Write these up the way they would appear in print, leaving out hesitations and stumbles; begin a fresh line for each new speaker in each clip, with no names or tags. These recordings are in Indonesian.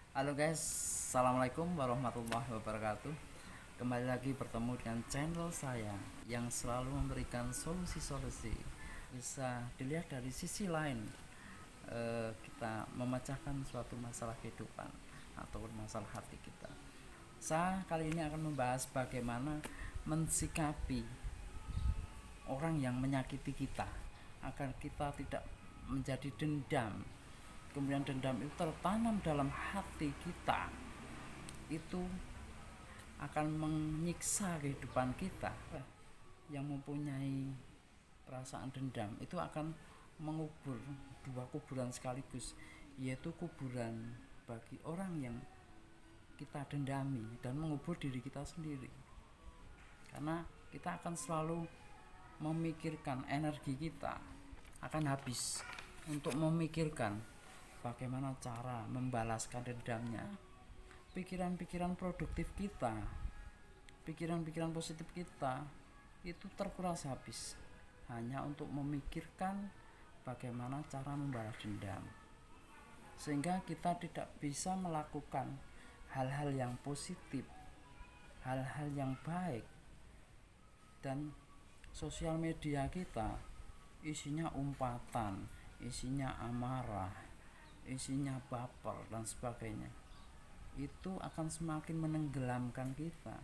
Halo guys, assalamualaikum warahmatullahi wabarakatuh. Kembali lagi bertemu dengan channel saya yang selalu memberikan solusi-solusi. Bisa dilihat dari sisi lain, kita memecahkan suatu masalah kehidupan atau masalah hati kita. Saya kali ini akan membahas bagaimana mensikapi orang yang menyakiti kita agar kita tidak menjadi dendam, kemudian dendam itu tertanam dalam hati kita, itu akan menyiksa kehidupan kita. Yang mempunyai perasaan dendam itu akan mengubur dua kuburan sekaligus, yaitu kuburan bagi orang yang kita dendami dan mengubur diri kita sendiri, karena kita akan selalu memikirkan, energi kita akan habis untuk memikirkan bagaimana cara membalaskan dendamnya. Pikiran-pikiran produktif kita, pikiran-pikiran positif kita itu terkuras habis hanya untuk memikirkan bagaimana cara membalas dendam, sehingga kita tidak bisa melakukan hal-hal yang positif, hal-hal yang baik. Dan sosial media kita isinya umpatan, isinya amarah, isinya baper dan sebagainya. Itu akan semakin menenggelamkan kita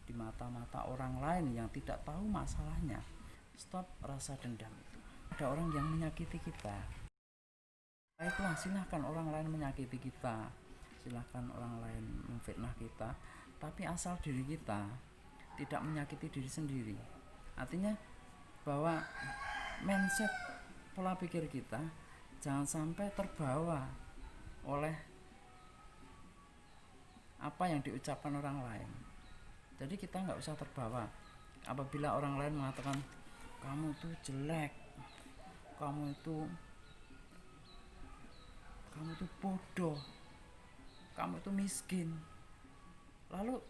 di mata-mata orang lain yang tidak tahu masalahnya. Stop rasa dendam itu. Ada orang yang menyakiti kita, baiklah, silahkan orang lain menyakiti kita, silahkan orang lain memfitnah kita, tapi asal diri kita tidak menyakiti diri sendiri. Artinya bahwa mindset, pola pikir kita jangan sampai terbawa oleh apa yang diucapkan orang lain. Jadi kita nggak usah terbawa apabila orang lain mengatakan kamu tuh jelek, kamu itu bodoh, kamu itu miskin. Lalu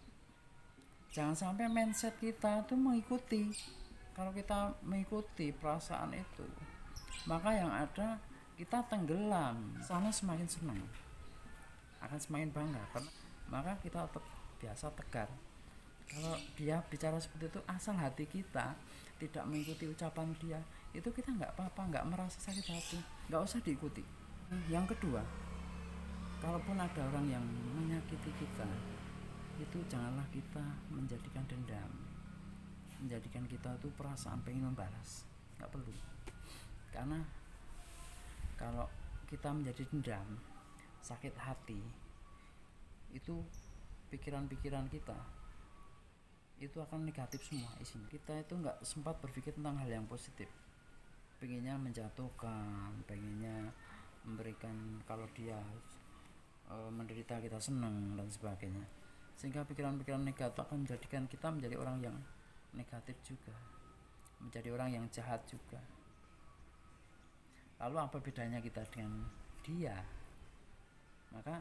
jangan sampai mindset kita tuh mengikuti. Kalau kita mengikuti perasaan itu, maka yang ada kita tenggelam. Sana semakin senang, akan semakin bangga, karena maka kita tetap biasa tegar. Kalau dia bicara seperti itu, asal hati kita tidak mengikuti ucapan dia, itu kita nggak apa-apa, nggak merasa sakit hati, nggak usah diikuti. Yang kedua, kalaupun ada orang yang menyakiti kita, itu janganlah kita menjadikan dendam, menjadikan kita itu perasaan pengen membalas. Nggak perlu, karena kalau kita menjadi dendam, sakit hati, itu pikiran-pikiran kita itu akan negatif semua isinya. Kita itu nggak sempat berpikir tentang hal yang positif, pengennya menjatuhkan, pengennya memberikan, kalau dia menderita kita senang dan sebagainya, sehingga pikiran-pikiran negatif akan menjadikan kita menjadi orang yang negatif juga, menjadi orang yang jahat juga. Lalu apa bedanya kita dengan dia? Maka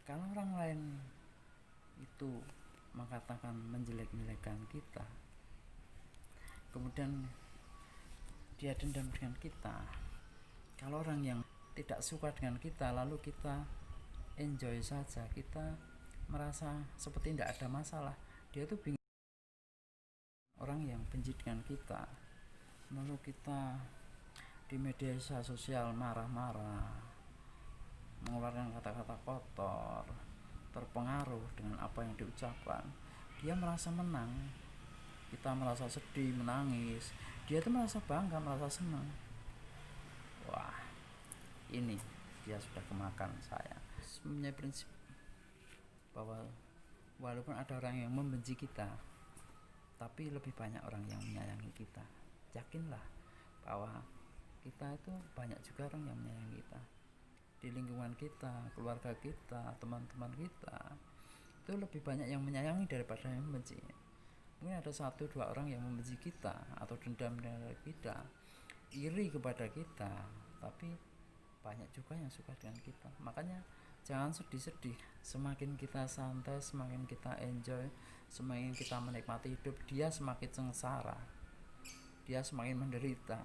kalau orang lain itu mengatakan menjelek-jelekan kita, kemudian dia dendam dengan kita, kalau orang yang tidak suka dengan kita lalu kita enjoy saja, kita merasa seperti tidak ada masalah, dia itu bingung. Orang yang benci dengan kita, lalu kita di media sosial marah-marah, mengeluarkan kata-kata kotor, terpengaruh dengan apa yang diucapkan, dia merasa menang, kita merasa sedih, menangis, dia itu merasa bangga, merasa senang. Wah, ini dia sudah kemakan. Saya punya prinsip bahwa walaupun ada orang yang membenci kita, tapi lebih banyak orang yang menyayangi kita. Yakinlah bahwa kita itu banyak juga orang yang menyayangi kita. Di lingkungan kita, keluarga kita, teman-teman kita, itu lebih banyak yang menyayangi daripada yang membenci. Mungkin ada 1-2 orang yang membenci kita atau dendam dengan kita, iri kepada kita, tapi banyak juga yang suka dengan kita. Makanya jangan sedih-sedih. Semakin kita santai, semakin kita enjoy, semakin kita menikmati hidup, dia semakin sengsara, dia semakin menderita,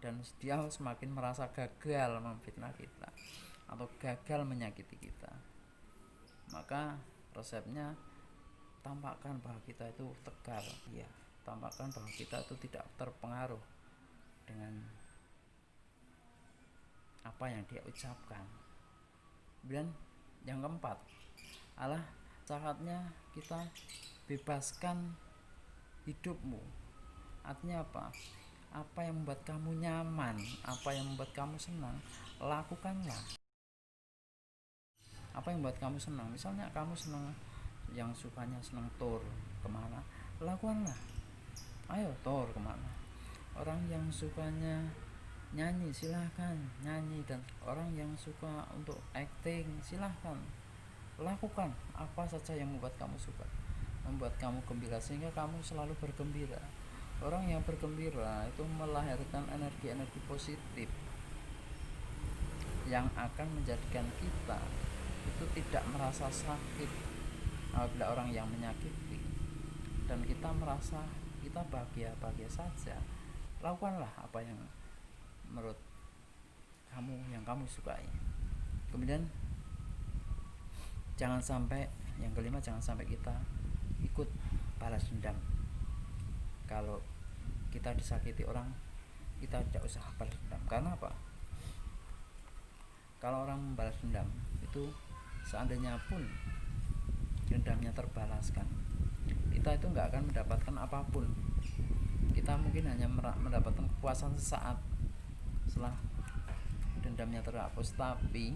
dan dia semakin merasa gagal memfitnah kita atau gagal menyakiti kita. maka resepnya tampakkan bahwa kita itu tegar, ya, tampakkan bahwa kita itu tidak terpengaruh dengan apa yang dia ucapkan. Dan yang keempat adalah syaratnya kita bebaskan hidupmu. Artinya apa? Apa yang membuat kamu nyaman, apa yang membuat kamu senang, lakukanlah. Apa yang membuat kamu senang, misalnya kamu senang, yang sukanya senang tour kemana, lakukanlah. Ayo tour kemana. Orang yang sukanya nyanyi, silahkan nyanyi. Dan orang yang suka untuk acting, silahkan lakukan apa saja yang membuat kamu suka, membuat kamu gembira, sehingga kamu selalu bergembira. Orang yang bergembira itu melahirkan energi-energi positif yang akan menjadikan kita itu tidak merasa sakit apabila orang yang menyakiti, dan kita merasa kita bahagia-bahagia saja. Lakukanlah apa yang menurut kamu, yang kamu sukai. Kemudian jangan sampai, yang kelima, jangan sampai kita ikut balas dendam. Kalau kita disakiti orang, kita tidak usah balas dendam. Karena apa? Kalau orang membalas dendam itu, seandainya pun dendamnya terbalaskan, kita itu nggak akan mendapatkan apapun. Kita mungkin hanya mendapatkan kepuasan sesaat setelah dendamnya terhapus, tapi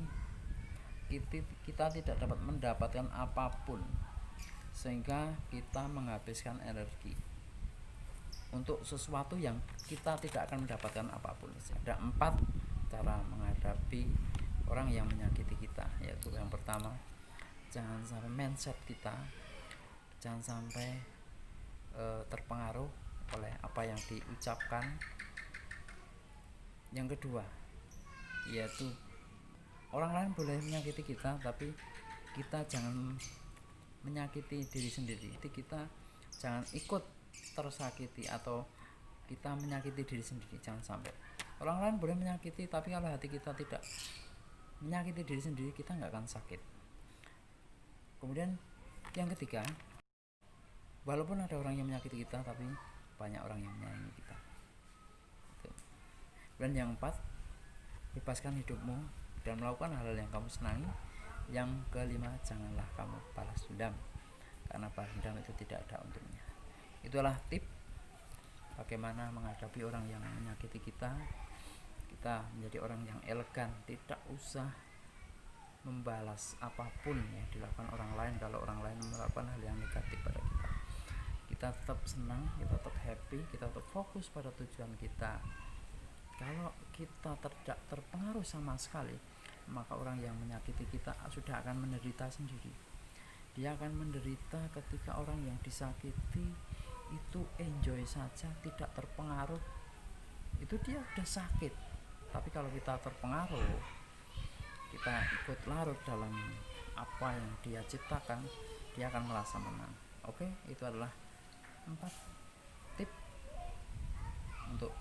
kita tidak dapat mendapatkan apapun, sehingga kita menghabiskan energi untuk sesuatu yang kita tidak akan mendapatkan apapun. Ada 4 cara menghadapi orang yang menyakiti kita, yaitu yang pertama, jangan sampai mindset kita jangan sampai terpengaruh oleh apa yang diucapkan. Yang kedua, yaitu orang lain boleh menyakiti kita, tapi kita jangan menyakiti diri sendiri. Kita jangan ikut tersakiti atau kita menyakiti diri sendiri. Jangan sampai. Orang lain boleh menyakiti, tapi kalau hati kita tidak menyakiti diri sendiri, kita nggak akan sakit. Kemudian yang ketiga, walaupun ada orang yang menyakiti kita, tapi banyak orang yang menyayangi kita. Dan yang 4, bebaskan hidupmu dan melakukan hal-hal yang kamu senangi. Yang kelima, janganlah kamu balas dendam, karena balas dendam itu tidak ada untungnya. Itulah tip bagaimana menghadapi orang yang menyakiti kita. Kita menjadi orang yang elegan, tidak usah membalas apapun yang dilakukan orang lain. Kalau orang lain melakukan hal yang negatif pada kita, kita tetap senang, kita tetap happy, kita tetap fokus pada tujuan kita. Kalau kita tidak terpengaruh sama sekali, maka orang yang menyakiti kita sudah akan menderita sendiri. Dia akan menderita ketika orang yang disakiti itu enjoy saja, tidak terpengaruh, itu dia udah sakit. Tapi kalau kita terpengaruh, kita ikut larut dalam apa yang dia ciptakan, dia akan merasa menang. Oke, itu adalah 4 tip untuk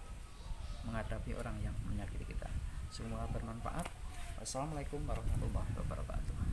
menghadapi orang yang menyakiti kita. Semoga bermanfaat. Wassalamualaikum warahmatullahi wabarakatuh.